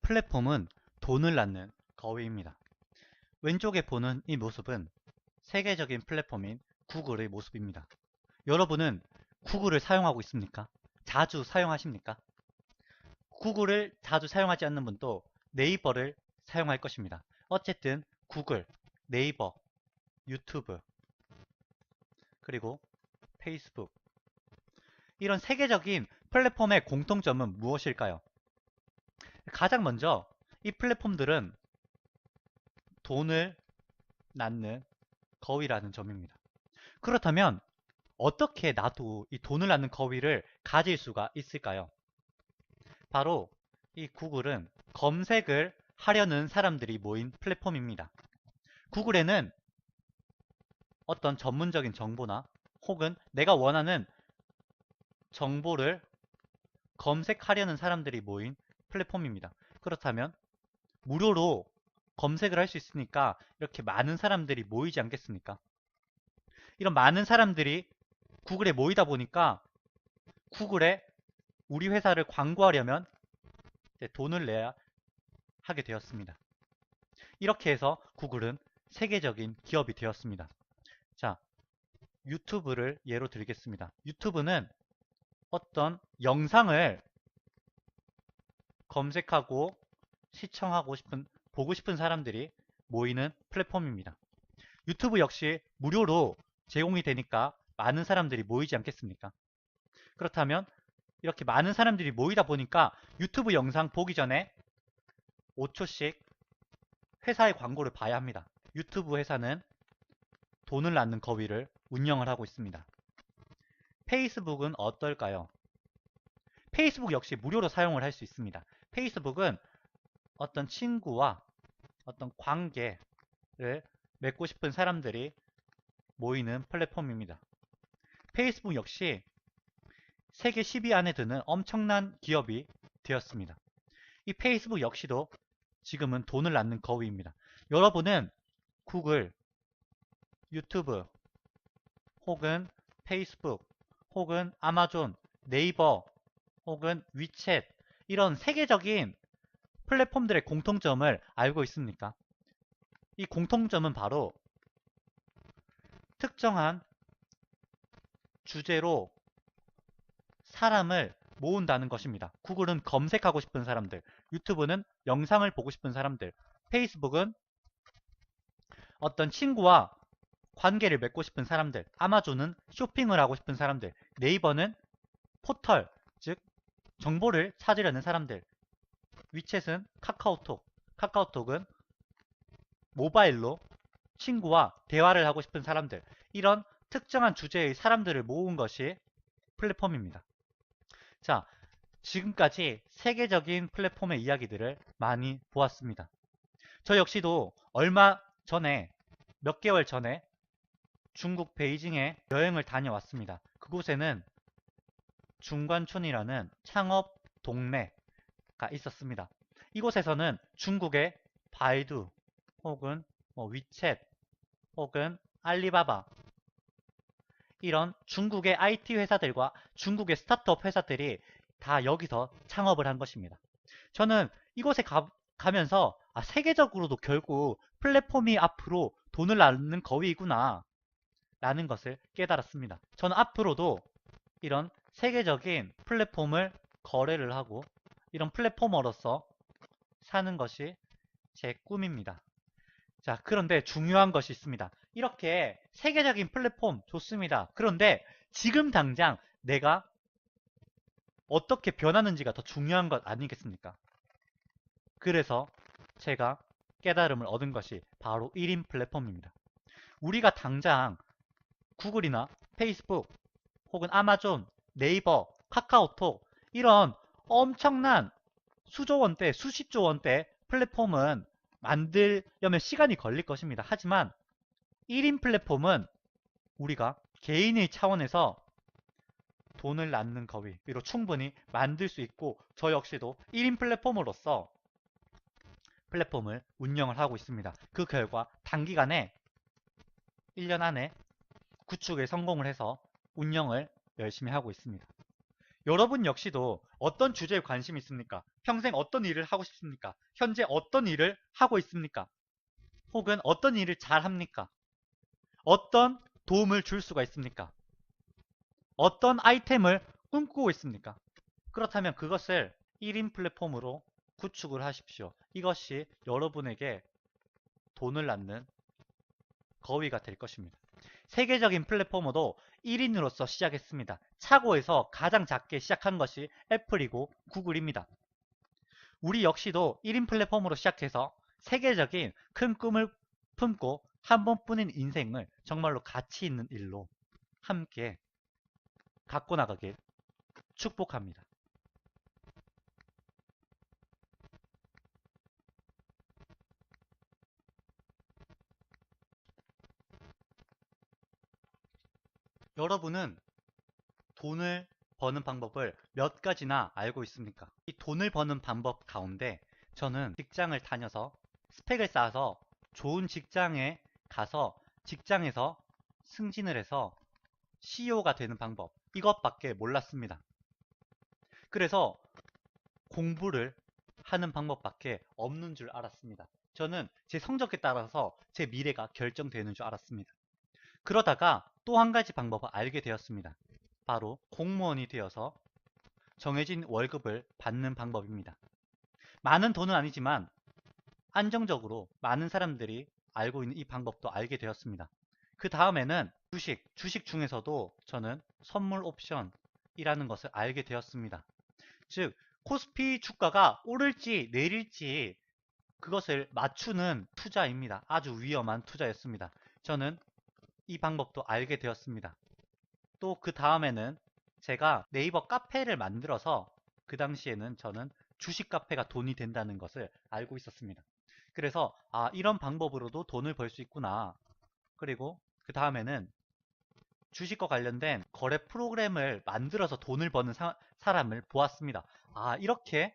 플랫폼은 돈을 낳는 거위입니다. 왼쪽에 보는 이 모습은 세계적인 플랫폼인 구글의 모습입니다. 여러분은 구글을 사용하고 있습니까? 자주 사용하십니까? 구글을 자주 사용하지 않는 분도 네이버를 사용할 것입니다. 어쨌든 구글, 네이버, 유튜브, 그리고 페이스북, 이런 세계적인 플랫폼의 공통점은 무엇일까요? 가장 먼저 이 플랫폼들은 돈을 낳는 거위라는 점입니다. 그렇다면 어떻게 나도 이 돈을 낳는 거위를 가질 수가 있을까요? 바로 이 구글은 검색을 하려는 사람들이 모인 플랫폼입니다. 구글에는 어떤 전문적인 정보나 혹은 내가 원하는 정보를 검색하려는 사람들이 모인 플랫폼입니다. 그렇다면 무료로 검색을 할 수 있으니까 이렇게 많은 사람들이 모이지 않겠습니까? 이런 많은 사람들이 구글에 모이다 보니까 구글에 우리 회사를 광고하려면 이제 돈을 내야 하게 되었습니다. 이렇게 해서 구글은 세계적인 기업이 되었습니다. 자, 유튜브를 예로 들겠습니다. 유튜브는 어떤 영상을 검색하고 시청하고 싶은, 보고 싶은 사람들이 모이는 플랫폼입니다. 유튜브 역시 무료로 제공이 되니까 많은 사람들이 모이지 않겠습니까? 그렇다면 이렇게 많은 사람들이 모이다 보니까 유튜브 영상 보기 전에 5초씩 회사의 광고를 봐야 합니다. 유튜브 회사는 돈을 낳는 거위를 운영을 하고 있습니다. 페이스북은 어떨까요? 페이스북 역시 무료로 사용을 할 수 있습니다. 페이스북은 어떤 친구와 어떤 관계를 맺고 싶은 사람들이 모이는 플랫폼입니다. 페이스북 역시 세계 10위 안에 드는 엄청난 기업이 되었습니다. 이 페이스북 역시도 지금은 돈을 낳는 거위입니다. 여러분은 구글, 유튜브, 혹은 페이스북, 혹은 아마존, 네이버, 혹은 위챗, 이런 세계적인 플랫폼들의 공통점을 알고 있습니까? 이 공통점은 바로 특정한 주제로 사람을 모은다는 것입니다. 구글은 검색하고 싶은 사람들, 유튜브는 영상을 보고 싶은 사람들, 페이스북은 어떤 친구와 관계를 맺고 싶은 사람들, 아마존은 쇼핑을 하고 싶은 사람들, 네이버는 포털, 즉 정보를 찾으려는 사람들, 위챗은 카카오톡, 카카오톡은 모바일로 친구와 대화를 하고 싶은 사람들, 이런 특정한 주제의 사람들을 모은 것이 플랫폼입니다. 자, 지금까지 세계적인 플랫폼의 이야기들을 많이 보았습니다. 저 역시도 얼마 전에, 몇 개월 전에 중국 베이징에 여행을 다녀왔습니다. 그곳에는 중관촌이라는 창업 동네가 있었습니다. 이곳에서는 중국의 바이두 혹은 위챗 혹은 알리바바, 이런 중국의 IT 회사들과 중국의 스타트업 회사들이 다 여기서 창업을 한 것입니다. 저는 이곳에 가면서 세계적으로도 결국 플랫폼이 앞으로 돈을 낳는 거위구나 라는 것을 깨달았습니다. 저는 앞으로도 이런 세계적인 플랫폼을 거래를 하고 이런 플랫포머로서 사는 것이 제 꿈입니다. 자, 그런데 중요한 것이 있습니다. 이렇게 세계적인 플랫폼 좋습니다. 그런데 지금 당장 내가 어떻게 변하는지가 더 중요한 것 아니겠습니까? 그래서 제가 깨달음을 얻은 것이 바로 1인 플랫폼입니다. 우리가 당장 구글이나 페이스북 혹은 아마존, 네이버, 카카오톡, 이런 엄청난 수조 원대, 수십조 원대 플랫폼은 만들려면 시간이 걸릴 것입니다. 하지만 1인 플랫폼은 우리가 개인의 차원에서 돈을 낳는 거위로 충분히 만들 수 있고, 저 역시도 1인 플랫폼으로서 플랫폼을 운영을 하고 있습니다. 그 결과 단기간에 1년 안에 구축에 성공을 해서 운영을 열심히 하고 있습니다. 여러분 역시도 어떤 주제에 관심이 있습니까? 평생 어떤 일을 하고 싶습니까? 현재 어떤 일을 하고 있습니까? 혹은 어떤 일을 잘 합니까? 어떤 도움을 줄 수가 있습니까? 어떤 아이템을 꿈꾸고 있습니까? 그렇다면 그것을 1인 플랫폼으로 구축을 하십시오. 이것이 여러분에게 돈을 낳는 거위가 될 것입니다. 세계적인 플랫폼으로 1인으로서 시작했습니다. 차고에서 가장 작게 시작한 것이 애플이고 구글입니다. 우리 역시도 1인 플랫폼으로 시작해서 세계적인 큰 꿈을 품고 한 번뿐인 인생을 정말로 가치 있는 일로 함께 갖고 나가길 축복합니다. 여러분은 돈을 버는 방법을 몇 가지나 알고 있습니까? 이 돈을 버는 방법 가운데 저는 직장을 다녀서 스펙을 쌓아서 좋은 직장에 가서 직장에서 승진을 해서 CEO가 되는 방법, 이것밖에 몰랐습니다. 그래서 공부를 하는 방법밖에 없는 줄 알았습니다. 저는 제 성적에 따라서 제 미래가 결정되는 줄 알았습니다. 그러다가 또 한 가지 방법을 알게 되었습니다. 바로 공무원이 되어서 정해진 월급을 받는 방법입니다. 많은 돈은 아니지만 안정적으로 많은 사람들이 알고 있는 이 방법도 알게 되었습니다. 그 다음에는 주식 중에서도 저는 선물 옵션이라는 것을 알게 되었습니다. 즉, 코스피 주가가 오를지 내릴지 그것을 맞추는 투자입니다. 아주 위험한 투자였습니다. 저는 이 방법도 알게 되었습니다. 또 그 다음에는 제가 네이버 카페를 만들어서 그 당시에는 저는 주식 카페가 돈이 된다는 것을 알고 있었습니다. 그래서 이런 방법으로도 돈을 벌 수 있구나. 그리고 그 다음에는 주식과 관련된 거래 프로그램을 만들어서 돈을 버는 사람을 보았습니다. 이렇게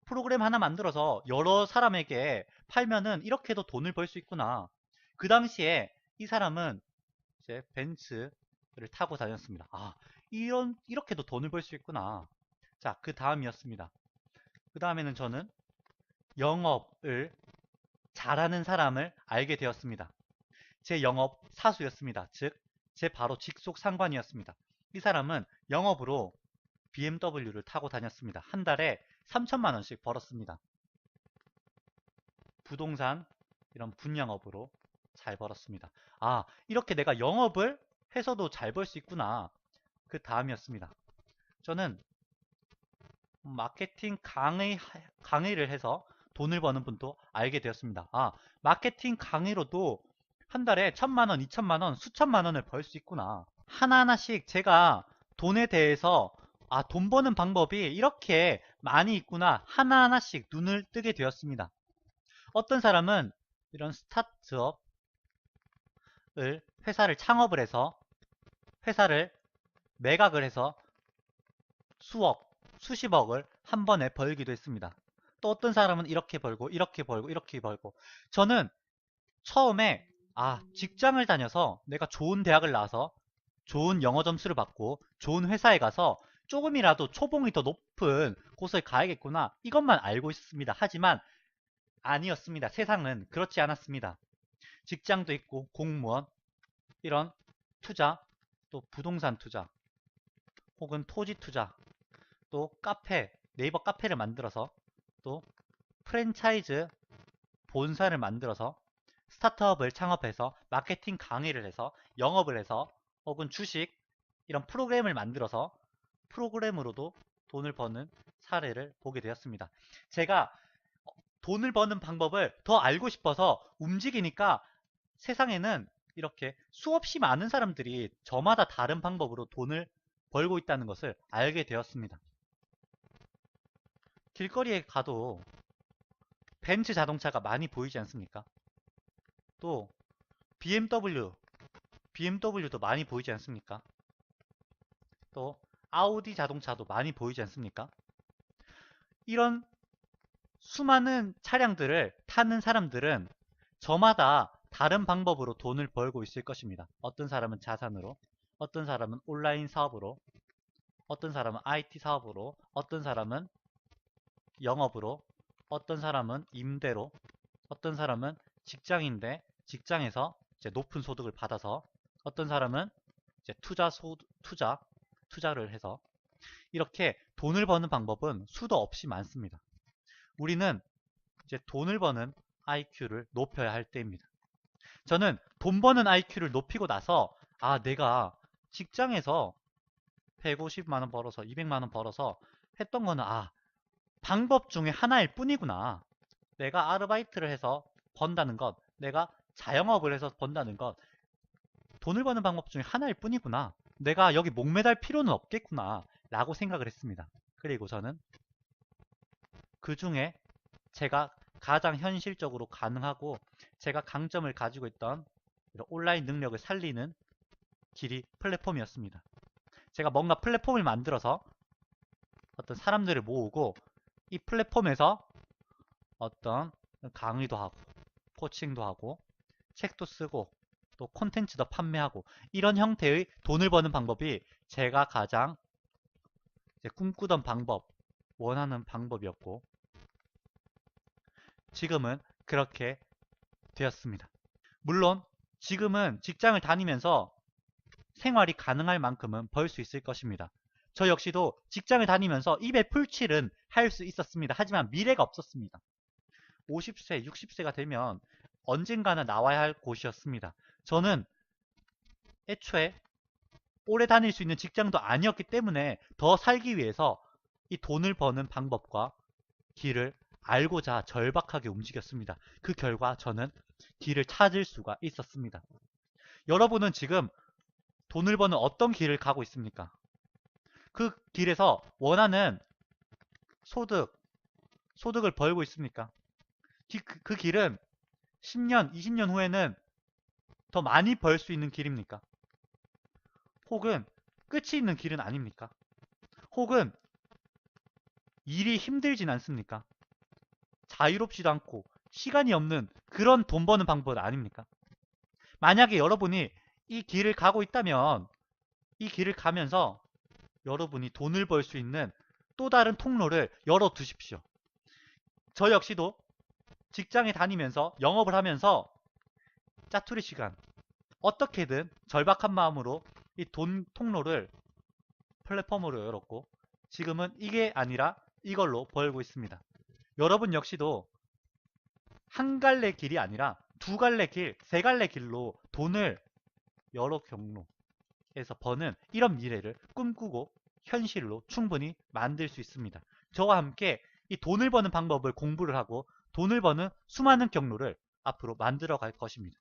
프로그램 하나 만들어서 여러 사람에게 팔면은 이렇게도 돈을 벌 수 있구나. 그 당시에 이 사람은 이제 벤츠를 타고 다녔습니다. 이렇게도 돈을 벌 수 있구나. 자, 그 다음이었습니다. 그 다음에는 저는 영업을 잘하는 사람을 알게 되었습니다. 제 영업 사수였습니다. 즉, 제 바로 직속 상관이었습니다. 이 사람은 영업으로 BMW를 타고 다녔습니다. 한 달에 3천만 원씩 벌었습니다. 부동산 이런 분영업으로 잘 벌었습니다. 이렇게 내가 영업을 해서도 잘 벌 수 있구나. 그 다음이었습니다. 저는 마케팅 강의를 해서 돈을 버는 분도 알게 되었습니다. 마케팅 강의로도 한 달에 1,000만 원, 2천만 원, 수천만 원을 벌 수 있구나. 하나하나씩 제가 돈에 대해서 돈 버는 방법이 이렇게 많이 있구나. 하나하나씩 눈을 뜨게 되었습니다. 어떤 사람은 이런 스타트업을 회사를 창업을 해서 회사를 매각을 해서 수억, 수십억을 한 번에 벌기도 했습니다. 또 어떤 사람은 이렇게 벌고 이렇게 벌고 이렇게 벌고 저는 처음에 직장을 다녀서 내가 좋은 대학을 나와서 좋은 영어 점수를 받고 좋은 회사에 가서 조금이라도 초봉이 더 높은 곳을 가야겠구나 이것만 알고 있었습니다. 하지만 아니었습니다. 세상은 그렇지 않았습니다. 직장도 있고 공무원 이런 투자 또 부동산 투자 혹은 토지 투자 또 카페 네이버 카페를 만들어서 또 프랜차이즈 본사를 만들어서 스타트업을 창업해서 마케팅 강의를 해서 영업을 해서 혹은 주식 이런 프로그램을 만들어서 프로그램으로도 돈을 버는 사례를 보게 되었습니다. 제가 돈을 버는 방법을 더 알고 싶어서 움직이니까 세상에는 이렇게 수없이 많은 사람들이 저마다 다른 방법으로 돈을 벌고 있다는 것을 알게 되었습니다. 길거리에 가도 벤츠 자동차가 많이 보이지 않습니까? 또 BMW도 많이 보이지 않습니까? 또 아우디 자동차도 많이 보이지 않습니까? 이런 수많은 차량들을 타는 사람들은 저마다 다른 방법으로 돈을 벌고 있을 것입니다. 어떤 사람은 자산으로, 어떤 사람은 온라인 사업으로, 어떤 사람은 IT 사업으로, 어떤 사람은 영업으로, 어떤 사람은 임대로, 어떤 사람은 직장인데 직장에서 이제 높은 소득을 받아서, 어떤 사람은 이제 투자를 해서, 이렇게 돈을 버는 방법은 수도 없이 많습니다. 우리는 이제 돈을 버는 IQ를 높여야 할 때입니다. 저는 돈 버는 IQ를 높이고 나서, 아, 내가 직장에서 150만 원 벌어서 200만 원 벌어서 했던 거는, 아, 방법 중에 하나일 뿐이구나. 내가 아르바이트를 해서 번다는 것, 내가 자영업을 해서 번다는 것, 돈을 버는 방법 중에 하나일 뿐이구나. 내가 여기 목매달 필요는 없겠구나 라고 생각을 했습니다. 그리고 저는 그 중에 제가 가장 현실적으로 가능하고 제가 강점을 가지고 있던 이런 온라인 능력을 살리는 길이 플랫폼이었습니다. 제가 뭔가 플랫폼을 만들어서 어떤 사람들을 모으고 이 플랫폼에서 어떤 강의도 하고 코칭도 하고 책도 쓰고 또 콘텐츠도 판매하고, 이런 형태의 돈을 버는 방법이 제가 가장 꿈꾸던 방법, 원하는 방법이었고, 지금은 그렇게 되었습니다. 물론 지금은 직장을 다니면서 생활이 가능할 만큼은 벌 수 있을 것입니다. 저 역시도 직장을 다니면서 입에 풀칠은 할 수 있었습니다. 하지만 미래가 없었습니다. 50세, 60세가 되면 언젠가는 나와야 할 곳이었습니다. 저는 애초에 오래 다닐 수 있는 직장도 아니었기 때문에 더 살기 위해서 이 돈을 버는 방법과 길을 알고자 절박하게 움직였습니다. 그 결과 저는 길을 찾을 수가 있었습니다. 여러분은 지금 돈을 버는 어떤 길을 가고 있습니까? 그 길에서 원하는 소득을 벌고 있습니까? 그 길은 10년, 20년 후에는 더 많이 벌 수 있는 길입니까? 혹은 끝이 있는 길은 아닙니까? 혹은 일이 힘들진 않습니까? 자유롭지도 않고 시간이 없는 그런 돈 버는 방법 아닙니까? 만약에 여러분이 이 길을 가고 있다면 이 길을 가면서 여러분이 돈을 벌 수 있는 또 다른 통로를 열어 두십시오. 저 역시도 직장에 다니면서 영업을 하면서 짜투리 시간 어떻게든 절박한 마음으로 이 돈 통로를 플랫폼으로 열었고, 지금은 이게 아니라 이걸로 벌고 있습니다. 여러분 역시도 한 갈래 길이 아니라 두 갈래 길, 세 갈래 길로 돈을 여러 경로에서 버는 이런 미래를 꿈꾸고 현실로 충분히 만들 수 있습니다. 저와 함께 이 돈을 버는 방법을 공부를 하고 돈을 버는 수많은 경로를 앞으로 만들어 갈 것입니다.